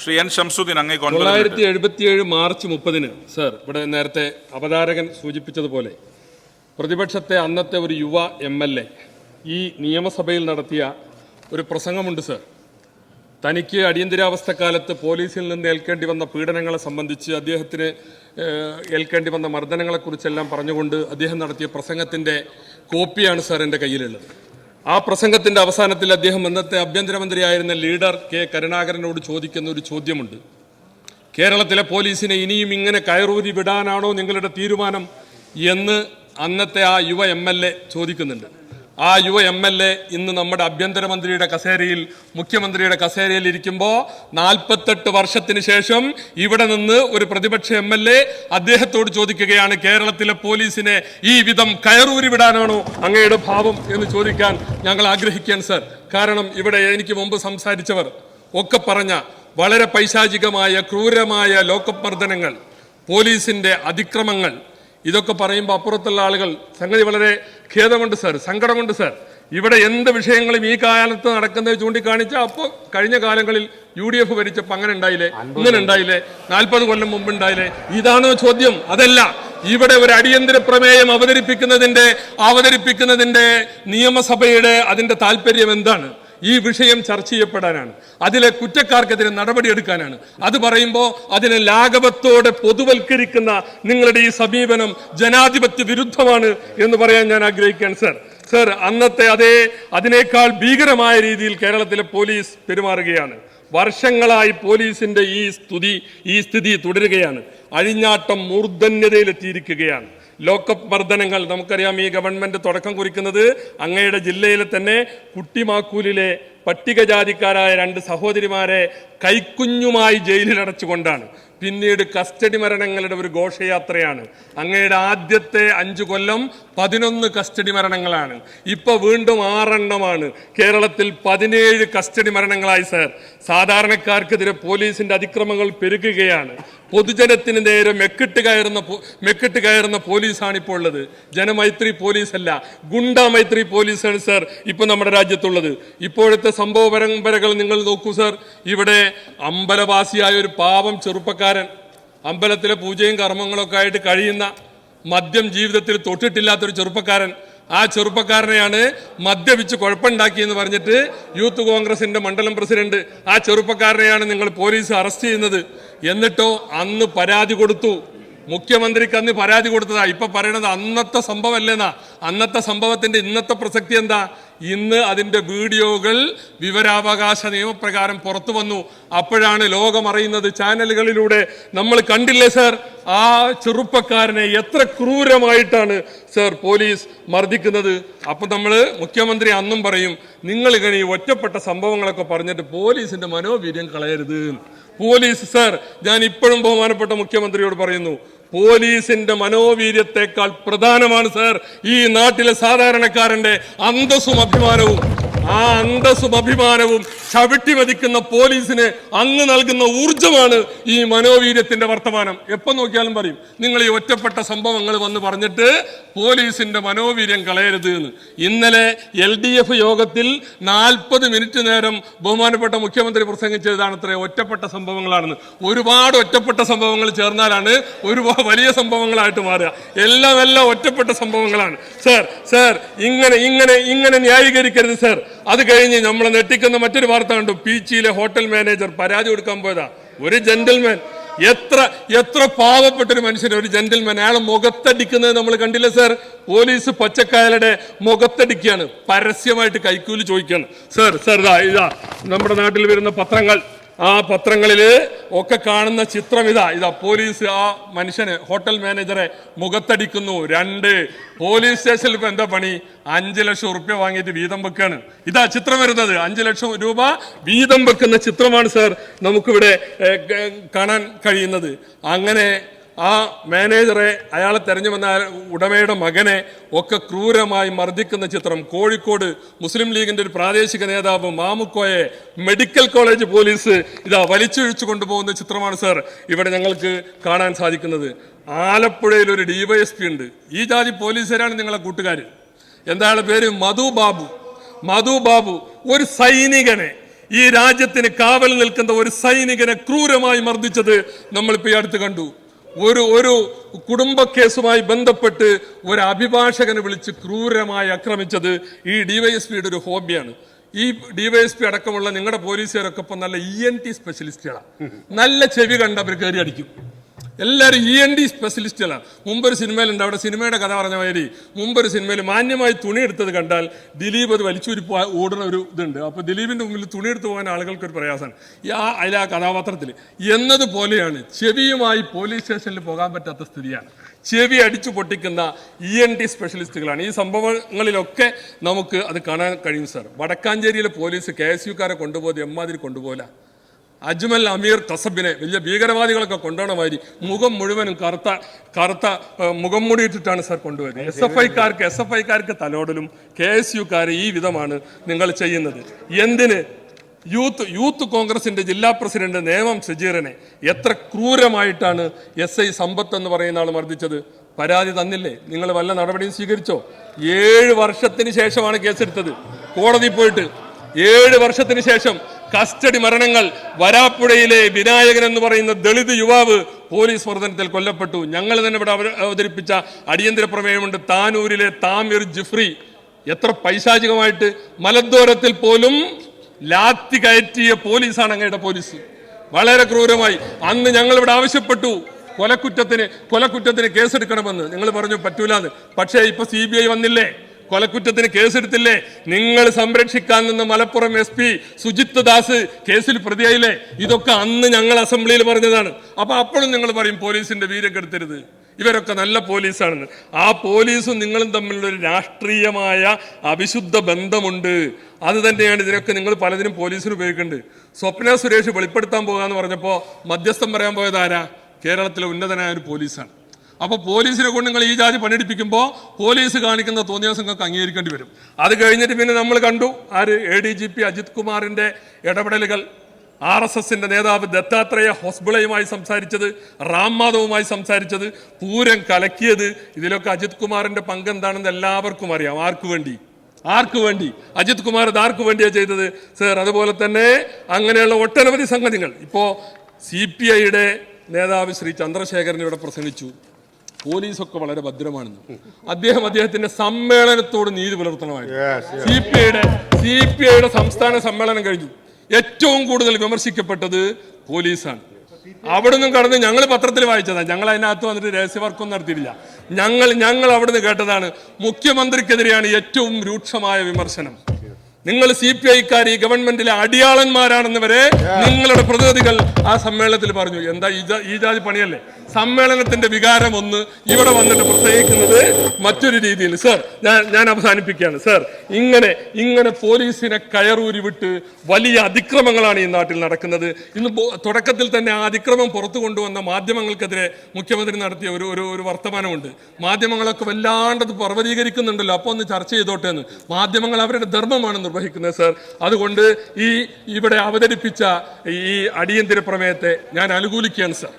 Shri N Shamsuddin, അങ്ങേ 1977 March 30 sir, ഇവിടെ നേരത്തെ അവതാരകൻ സൂചിപ്പിച്ചതുപോലെ പ്രതിപക്ഷത്തെ അന്നത്തെ ഒരു യുവ MLA ഈ നിയമസഭയിൽ നടത്തിയ ഒരു പ്രസംഗമുണ്ട് സർ. തനിക്ക് അടിയന്തരാവസ്ഥക്കാലത്ത് പോലീസിൽ നിന്ന് ഏൽക്കേണ്ടി വന്ന പീഡനങ്ങളെ സംബന്ധിച്ച്, അദ്ദേഹത്തിന് ഏൽക്കേണ്ടി വന്ന മർദ്ദനങ്ങളെക്കുറിച്ചെല്ലാം പറഞ്ഞുകൊണ്ട് അദ്ദേഹം നടത്തിയ പ്രസംഗത്തിൻ്റെ കോപ്പിയാണ് സർ എൻ്റെ കയ്യിലുള്ളത്. ആ പ്രസംഗത്തിൻ്റെ അവസാനത്തിൽ അദ്ദേഹം അന്നത്തെ ആഭ്യന്തരമന്ത്രിയായിരുന്ന ലീഡർ കെ കരുണാകരനോട് ചോദിക്കുന്ന ഒരു ചോദ്യമുണ്ട്. കേരളത്തിലെ പോലീസിനെ ഇനിയും ഇങ്ങനെ കയറൂരി വിടാനാണോ നിങ്ങളുടെ തീരുമാനം എന്ന് അന്നത്തെ ആ യുവ MLA ചോദിക്കുന്നുണ്ട്. ആ യുവ MLA ഇന്ന് നമ്മുടെ ആഭ്യന്തരമന്ത്രിയുടെ കസേരയിൽ, മുഖ്യമന്ത്രിയുടെ കസേരയിൽ ഇരിക്കുമ്പോൾ 48 വർഷത്തിന് ശേഷം ഇവിടെ നിന്ന് ഒരു പ്രതിപക്ഷ MLA അദ്ദേഹത്തോട് ചോദിക്കുകയാണ്, കേരളത്തിലെ പോലീസിനെ ഈ വിധം കയറൂരി വിടാനാണോ അങ്ങയുടെ ഭാവം എന്ന് ചോദിക്കാൻ ഞങ്ങൾ ആഗ്രഹിക്കുകയാണ് സർ. കാരണം ഇവിടെ എനിക്ക് മുമ്പ് സംസാരിച്ചവർ ഒക്കെ പറഞ്ഞ വളരെ പൈശാചികമായ ക്രൂരമായ ലോക്കപ്പ് മർദ്ദനങ്ങൾ, പോലീസിന്റെ അതിക്രമങ്ങൾ, ഇതൊക്കെ പറയുമ്പോൾ അപ്പുറത്തുള്ള ആളുകൾ സംഗതി വളരെ ഖേദമുണ്ട് സർ, സങ്കടമുണ്ട് സർ. ഇവിടെ എന്ത് വിഷയങ്ങളും ഈ കാലത്ത് നടക്കുന്നത് ചൂണ്ടിക്കാണിച്ചാൽ അപ്പോൾ കഴിഞ്ഞ കാലങ്ങളിൽ UDF ഭരിച്ചപ്പോൾ അങ്ങനെ ഉണ്ടായില്ലേ, ഇങ്ങനെ ഉണ്ടായില്ലേ, 40 കൊല്ലം മുമ്പ് ഉണ്ടായില്ലേ, ഇതാണോ ചോദ്യം? അതല്ല. ഇവിടെ ഒരു അടിയന്തര പ്രമേയം അവതരിപ്പിക്കുന്നതിന്റെ നിയമസഭയുടെ അതിന്റെ താല്പര്യം എന്താണ്? ഈ വിഷയം ചർച്ച ചെയ്യപ്പെടാനാണ്, അതിലെ കുറ്റക്കാർക്കെതിരെ നടപടിയെടുക്കാനാണ്. അത് പറയുമ്പോൾ അതിനെ ലാഘവത്തോടെ പൊതുവൽക്കരിക്കുന്ന നിങ്ങളുടെ ഈ സമീപനം ജനാധിപത്യ വിരുദ്ധമാണ് എന്ന് പറയാൻ ഞാൻ ആഗ്രഹിക്കുകയാണ് സർ. സർ, അന്നത്തെ അതിനേക്കാൾ ഭീകരമായ രീതിയിൽ കേരളത്തിലെ പോലീസ് പെരുമാറുകയാണ്. വർഷങ്ങളായി പോലീസിന്റെ ഈ സ്ഥിതി തുടരുകയാണ്. അഴിഞ്ഞാട്ടം മൂർധന്യതയിലെത്തിയിരിക്കുകയാണ്. ലോക്കപ്പ് മർദ്ദനങ്ങൾ നമുക്കറിയാം. ഈ ഗവൺമെന്റ് തുടക്കം കുറിക്കുന്നത് അങ്ങയുടെ ജില്ലയിലെ തന്നെ കുട്ടിമാക്കൂലിലെ പട്ടികജാതിക്കാരായ 2 സഹോദരിമാരെ കൈക്കുഞ്ഞുമായി ജയിലിൽ അടച്ചുകൊണ്ടാണ്. പിന്നീട് കസ്റ്റഡി മരണങ്ങളുടെ ഒരു ഘോഷയാത്രയാണ്. അങ്ങയുടെ ആദ്യത്തെ 5 കൊല്ലം 11 കസ്റ്റഡി മരണങ്ങളാണ്. ഇപ്പൊ വീണ്ടും 6 എണ്ണമാണ്. കേരളത്തിൽ 17 കസ്റ്റഡി മരണങ്ങളായി സർ. സാധാരണക്കാർക്കെതിരെ പോലീസിന്റെ അതിക്രമങ്ങൾ പെരുകുകയാണ്. പൊതുജനത്തിന് നേരെ മെക്കിട്ട് കയറുന്ന പോലീസാണ് ഇപ്പോൾ ഉള്ളത്. ജനമൈത്രി പോലീസല്ല, ഗുണ്ടാമൈത്രി പോലീസാണ് സർ ഇപ്പൊ നമ്മുടെ രാജ്യത്തുള്ളത്. ഇപ്പോഴത്തെ സംഭവ പരമ്പരകൾ നിങ്ങൾ നോക്കൂ സർ. ഇവിടെ അമ്പലവാസിയായ ഒരു പാവം ചെറുപ്പക്കാരൻ, അമ്പലത്തിലെ പൂജയും കർമ്മങ്ങളൊക്കെ ആയിട്ട് കഴിയുന്ന, മദ്യം ജീവിതത്തിൽ തൊട്ടിട്ടില്ലാത്തൊരു ചെറുപ്പക്കാരൻ, ആ ചെറുപ്പക്കാരനെയാണ് മദ്യപിച്ച് കുഴപ്പമുണ്ടാക്കിയെന്ന് പറഞ്ഞിട്ട് യൂത്ത് കോൺഗ്രസിന്റെ മണ്ഡലം പ്രസിഡന്റ്, ആ ചെറുപ്പക്കാരനെയാണ് നിങ്ങൾ പോലീസ് അറസ്റ്റ് ചെയ്യുന്നത്. എന്നിട്ടോ അന്ന് പരാതി കൊടുത്തു, മുഖ്യമന്ത്രിക്ക് അന്ന് പരാതി കൊടുത്തതാ. ഇപ്പൊ പറയണത് അന്നത്തെ സംഭവമല്ലേന്നാ. അന്നത്തെ സംഭവത്തിന്റെ ഇന്നത്തെ പ്രസക്തി എന്താ? ഇന്ന് അതിന്റെ വീഡിയോകൾ വിവരാവകാശ നിയമപ്രകാരം പുറത്തു വന്നു. അപ്പോഴാണ് ലോകം അറിയുന്നത്, ചാനലുകളിലൂടെ. നമ്മൾ കണ്ടില്ലേ സർ ആ ചെറുപ്പക്കാരനെ എത്ര ക്രൂരമായിട്ടാണ് സർ പോലീസ് മർദ്ദിക്കുന്നത്. അപ്പൊ മുഖ്യമന്ത്രി അന്നും പറയും, നിങ്ങൾ ഇങ്ങനെ ഈ ഒറ്റപ്പെട്ട സംഭവങ്ങളൊക്കെ പറഞ്ഞിട്ട് പോലീസിന്റെ മനോവീര്യം കളയരുത്. പോലീസ് സർ, ഞാൻ ഇപ്പോഴും ബഹുമാനപ്പെട്ട മുഖ്യമന്ത്രിയോട് പറയുന്നു, പോലീസിന്റെ മനോവീര്യത്തെക്കാൾ പ്രധാനമാണ് സർ ഈ നാട്ടിലെ സാധാരണക്കാരന്റെ അന്തസ്സും അഭിമാനവും. ആ അന്തസ്സും അഭിമാനവും ചവിട്ടി മതിക്കുന്ന പോലീസിന് അങ്ങ് നൽകുന്ന ഊർജമാണ് ഈ മനോവീര്യത്തിന്റെ വർത്തമാനം. എപ്പോൾ നോക്കിയാലും പറയും, നിങ്ങൾ ഈ ഒറ്റപ്പെട്ട സംഭവങ്ങൾ വന്ന് പറഞ്ഞിട്ട് പോലീസിന്റെ മനോവീര്യം കളയരുത് എന്ന്. ഇന്നലെ LDF യോഗത്തിൽ 40 മിനിറ്റ് നേരം ബഹുമാനപ്പെട്ട മുഖ്യമന്ത്രി പ്രസംഗിച്ചതാണത്രേ ഒറ്റപ്പെട്ട സംഭവങ്ങളാണെന്ന്. ഒരുപാട് ഒറ്റപ്പെട്ട സംഭവങ്ങൾ ചേർന്നാലാണ് ഒരുപാട് വലിയ സംഭവങ്ങളായിട്ട് മാറുക. എല്ലാം ഒറ്റപ്പെട്ട സംഭവങ്ങളാണ് സർ. ഇങ്ങനെ ന്യായീകരിക്കരുത് സർ. അത് കഴിഞ്ഞ് നമ്മളെ നെട്ടിക്കുന്ന മറ്റൊരു വാർത്ത കണ്ടു. പീച്ചിയിലെ ഹോട്ടൽ മാനേജർ പരാതി കൊടുക്കാൻ പോയതാ. ഒരു ജെന്റിൽമാൻ, എത്ര പാവപ്പെട്ടൊരു മനുഷ്യൻ, ഒരു ജെന്റിൽമാൻ, അയാളെ മുഖത്തടിക്കുന്നത് നമ്മൾ കണ്ടില്ല സർ. പോലീസ് പച്ചക്കായലുടെ മുഖത്തടിക്കുകയാണ്, പരസ്യമായിട്ട് കൈക്കൂലി ചോദിക്കുകയാണ് സർ. ഇതാ നമ്മുടെ നാട്ടിൽ വരുന്ന പത്രങ്ങൾ, ആ പത്രങ്ങളില് ഒക്കെ കാണുന്ന ചിത്രം ഇതാ പോലീസ് ആ മനുഷ്യന്, ഹോട്ടൽ മാനേജറെ മുഖത്തടിക്കുന്നു. 2 പോലീസ് സ്റ്റേഷനിൽ ഇപ്പൊ എന്താ പണി? 5 ലക്ഷം റുപ്യ വാങ്ങിയിട്ട് വീതം വെക്കാണ്. ഇതാ ചിത്രം വരുന്നത്. 5 ലക്ഷം രൂപ വീതം വെക്കുന്ന ചിത്രമാണ് സർ നമുക്കിവിടെ കാണാൻ കഴിയുന്നത്. അങ്ങനെ ആ മാനേജറെ, അയാളെ തെരഞ്ഞു വന്ന ഉടമയുടെ മകനെ ഒക്കെ ക്രൂരമായി മർദ്ദിക്കുന്ന ചിത്രം. കോഴിക്കോട് മുസ്ലിം ലീഗിന്റെ ഒരു പ്രാദേശിക നേതാവ് മാമുക്കോയെ മെഡിക്കൽ കോളേജ് പോലീസ് വലിച്ചിഴിച്ചു കൊണ്ടുപോകുന്ന ചിത്രമാണ് സർ ഇവിടെ ഞങ്ങൾക്ക് കാണാൻ സാധിക്കുന്നത്. ആലപ്പുഴയിൽ ഒരു DYSP ഉണ്ട്. ഈ ജാതി പോലീസുകാരാണ് നിങ്ങളെ കൂട്ടുകാർ. എന്താണ് പേര്? മധു ബാബു. ഒരു സൈനികനെ ഈ രാജ്യത്തിന് കാവൽ നിൽക്കുന്ന ഒരു സൈനികനെ ക്രൂരമായി മർദ്ദിച്ചത് നമ്മളിപ്പോ ഈ അടുത്ത് കണ്ടു. ഒരു കുടുംബ കേസുമായി ബന്ധപ്പെട്ട് ഒരു അഭിഭാഷകനെ വിളിച്ച് ക്രൂരമായി ആക്രമിച്ചത് ഈ ഡിവൈഎസ്പിയുടെ ഒരു ഹോബിയാണ്. ഈ ഡിവൈഎസ്പി അടക്കമുള്ള നിങ്ങളുടെ പോലീസുകാരൊക്കെ ഇപ്പൊ നല്ല ENT സ്പെഷ്യലിസ്റ്റുകളാണ്. നല്ല ചെവി കണ്ട് അവർ കയറി അടിക്കും. എല്ലാവരും ENT സ്പെഷ്യലിസ്റ്റുകളാണ്. മുമ്പൊരു സിനിമയിലുണ്ട്, അവിടെ സിനിമയുടെ കഥ പറഞ്ഞ മാതിരി മുമ്പൊരു സിനിമയിൽ മാന്യമായി തുണി എടുത്തത് കണ്ടാൽ ദിലീപ് അത് വലിച്ചൂരി ഓടുന്ന ഒരു ഇതുണ്ട്. അപ്പോൾ ദിലീപിന്റെ മുമ്പിൽ തുണി എടുത്തു പോകാൻ ആളുകൾക്കൊരു പ്രയാസമാണ് അതിലെ ആ കഥാപാത്രത്തിൽ എന്നതുപോലെയാണ്. ചെവിയുമായി പോലീസ് സ്റ്റേഷനിൽ പോകാൻ പറ്റാത്ത സ്ഥിതിയാണ്. ചെവി അടിച്ചു പൊട്ടിക്കുന്ന ENT സ്പെഷ്യലിസ്റ്റുകളാണ്. ഈ സംഭവങ്ങളിലൊക്കെ നമുക്ക് അത് കാണാൻ കഴിയും സാർ. വടക്കാഞ്ചേരിയിലെ പോലീസ് KSUക്കാരെ കൊണ്ടുപോയത് എമ്മാതിരി കൊണ്ടുപോല. അജ്മൽ അമീർ കസബിനെ വലിയ ഭീകരവാദികളൊക്കെ കൊണ്ടുപോണ മാതിരി മുഖം മുഴുവനും കറുത്ത മുഖം മൂടിയിട്ടിട്ടാണ് സാർ കൊണ്ടുപോയത്. SFIക്കാർക്ക് തലോടലും KSUക്കാരെ ഈ വിധമാണ് നിങ്ങൾ ചെയ്യുന്നത്. എന്തിന്? യൂത്ത് കോൺഗ്രസിന്റെ ജില്ലാ പ്രസിഡന്റ് നേമം സജീറിനെ എത്ര ക്രൂരമായിട്ടാണ് SI സമ്പത്ത് എന്ന് പറയുന്ന ആൾ മർദ്ദിച്ചത്. പരാതി തന്നില്ലേ? നിങ്ങൾ വല്ല നടപടിയും സ്വീകരിച്ചോ? 7 വർഷത്തിന് ശേഷമാണ് കേസെടുത്തത്. കോടതി പോയിട്ട് 7 വർഷത്തിന് ശേഷം കസ്റ്റഡി മരണങ്ങൾ. വരാപ്പുഴയിലെ വിനായകൻ എന്ന് പറയുന്ന ദളിത് യുവാവ് പോലീസ് മർദ്ദനത്തിൽ കൊല്ലപ്പെട്ടു. ഞങ്ങൾ തന്നെ ഇവിടെ അവതരിപ്പിച്ച അടിയന്തര പ്രമേയമുണ്ട്. താനൂരിലെ താമിർ ജിഫ്രി എത്ര പൈശാചികമായിട്ട് മലദ്വാരത്തിൽ പോലും ലാത്തി കയറ്റിയ പോലീസാണ് അങ്ങയുടെ പോലീസ്. വളരെ ക്രൂരമായി. അന്ന് ഞങ്ങൾ ഇവിടെ ആവശ്യപ്പെട്ടു കൊലക്കുറ്റത്തിന് കേസെടുക്കണമെന്ന്. നിങ്ങൾ പറഞ്ഞു പറ്റൂലാന്ന്. പക്ഷേ ഇപ്പൊ CBI വന്നില്ലേ? കൊലക്കുറ്റത്തിന് കേസെടുത്തില്ലേ? നിങ്ങൾ സംരക്ഷിക്കാൻ നിന്ന് മലപ്പുറം SP സുജിത് ദാസ് കേസിൽ പ്രതിയായില്ലേ? ഇതൊക്കെ അന്ന് ഞങ്ങൾ അസംബ്ലിയിൽ പറഞ്ഞതാണ്. അപ്പൊ അപ്പോഴും നിങ്ങൾ പറയും പോലീസിന്റെ വീര്യം കെടുത്തരുത്, ഇവരൊക്കെ നല്ല പോലീസാണെന്ന്. ആ പോലീസും നിങ്ങളും തമ്മിലുള്ള ഒരു രാഷ്ട്രീയമായ അവിശുദ്ധ ബന്ധമുണ്ട്. അത് തന്നെയാണ് ഇതിനൊക്കെ നിങ്ങൾ പലതിനും പോലീസിന് ഉപയോഗിക്കുന്നുണ്ട്. സ്വപ്ന സുരേഷ് വെളിപ്പെടുത്താൻ പോകാന്ന് പറഞ്ഞപ്പോൾ മധ്യസ്ഥം പറയാൻ പോയത് ആരാ? കേരളത്തിലെ ഉന്നതനായ ഒരു പോലീസാണ്. അപ്പോൾ പോലീസിനെ കൊണ്ട് നിങ്ങൾ ഈ ജാതി പണിയെടുപ്പിക്കുമ്പോൾ പോലീസ് കാണിക്കുന്ന തോന്നിയാസങ്ങൾക്ക് അംഗീകരിക്കേണ്ടി വരും. അത് കഴിഞ്ഞിട്ട് പിന്നെ നമ്മൾ കണ്ടു ADGP അജിത് കുമാറിന്റെ ഇടപെടലുകൾ. RSSന്റെ നേതാവ് ദത്താത്രേയ ഹൊസ്ബിളയുമായി സംസാരിച്ചത്, റാം മാധവുമായി സംസാരിച്ചത്, പൂരം കലക്കിയത്. ഇതിലൊക്കെ അജിത് കുമാറിന്റെ പങ്ക് എന്താണെന്ന് എല്ലാവർക്കും അറിയാം. ആർക്ക് വേണ്ടി അജിത് കുമാർ ഇത് ആർക്ക് വേണ്ടിയാണ് ചെയ്തത് സർ? അതുപോലെ തന്നെ അങ്ങനെയുള്ള ഒട്ടനവധി സംഗതികൾ. ഇപ്പോ CPIയുടെ നേതാവ് ശ്രീ ചന്ദ്രശേഖരൻ ഇവിടെ പ്രസംഗിച്ചു, പോലീസൊക്കെ വളരെ ഭദ്രമാണെന്ന്. അദ്ദേഹത്തിന്റെ സമ്മേളനത്തോട് നീതി പുലർത്തണമായിരുന്നു. CPIയുടെ സംസ്ഥാന സമ്മേളനം കഴിഞ്ഞു. ഏറ്റവും കൂടുതൽ വിമർശിക്കപ്പെട്ടത് പോലീസാണ്. അവിടെ നിന്നും കടന്ന് ഞങ്ങൾ പത്രത്തിൽ വായിച്ചതാണ്. ഞങ്ങൾ അതിനകത്ത് വന്നിട്ട് രഹസ്യവർക്കൊന്നും നടത്തിയില്ല. ഞങ്ങൾ അവിടുന്ന് കേട്ടതാണ്. മുഖ്യമന്ത്രിക്കെതിരെയാണ് ഏറ്റവും രൂക്ഷമായ വിമർശനം. നിങ്ങൾ CPIക്കാർ ഈ ഗവൺമെന്റിലെ അടിയാളന്മാരാണെന്ന് വരെ നിങ്ങളുടെ പ്രതിനിധികൾ ആ സമ്മേളനത്തിൽ പറഞ്ഞു. എന്താ ഈ ജാതി പണിയല്ലേ? സമ്മേളനത്തിന്റെ വികാരം ഒന്ന്, ഇവിടെ വന്നിട്ട് പ്രസംഗിക്കുന്നത് മറ്റൊരു രീതിയിൽ. സർ, ഞാൻ അവസാനിപ്പിക്കുകയാണ്. സർ, ഇങ്ങനെ പോലീസിനെ കയറൂരി വിട്ട് വലിയ അതിക്രമങ്ങളാണ് ഈ നാട്ടിൽ നടക്കുന്നത്. ഇന്ന് തുടക്കത്തിൽ തന്നെ ആ അതിക്രമം പുറത്തു കൊണ്ടുവന്ന മാധ്യമങ്ങൾക്കെതിരെ മുഖ്യമന്ത്രി നടത്തിയ ഒരു വർത്തമാനമുണ്ട്. മാധ്യമങ്ങളൊക്കെ വല്ലാണ്ടത് പർവ്വതീകരിക്കുന്നുണ്ടല്ലോ, അപ്പോൾ ഒന്ന് ചർച്ച ചെയ്തോട്ടെ എന്ന്. മാധ്യമങ്ങൾ അവരുടെ ധർമ്മമാണ് നിർവഹിക്കുന്നത് സർ. അതുകൊണ്ട് ഇവിടെ അവതരിപ്പിച്ച ഈ അടിയന്തര പ്രമേയത്തെ ഞാൻ അനുകൂലിക്കുകയാണ് സർ.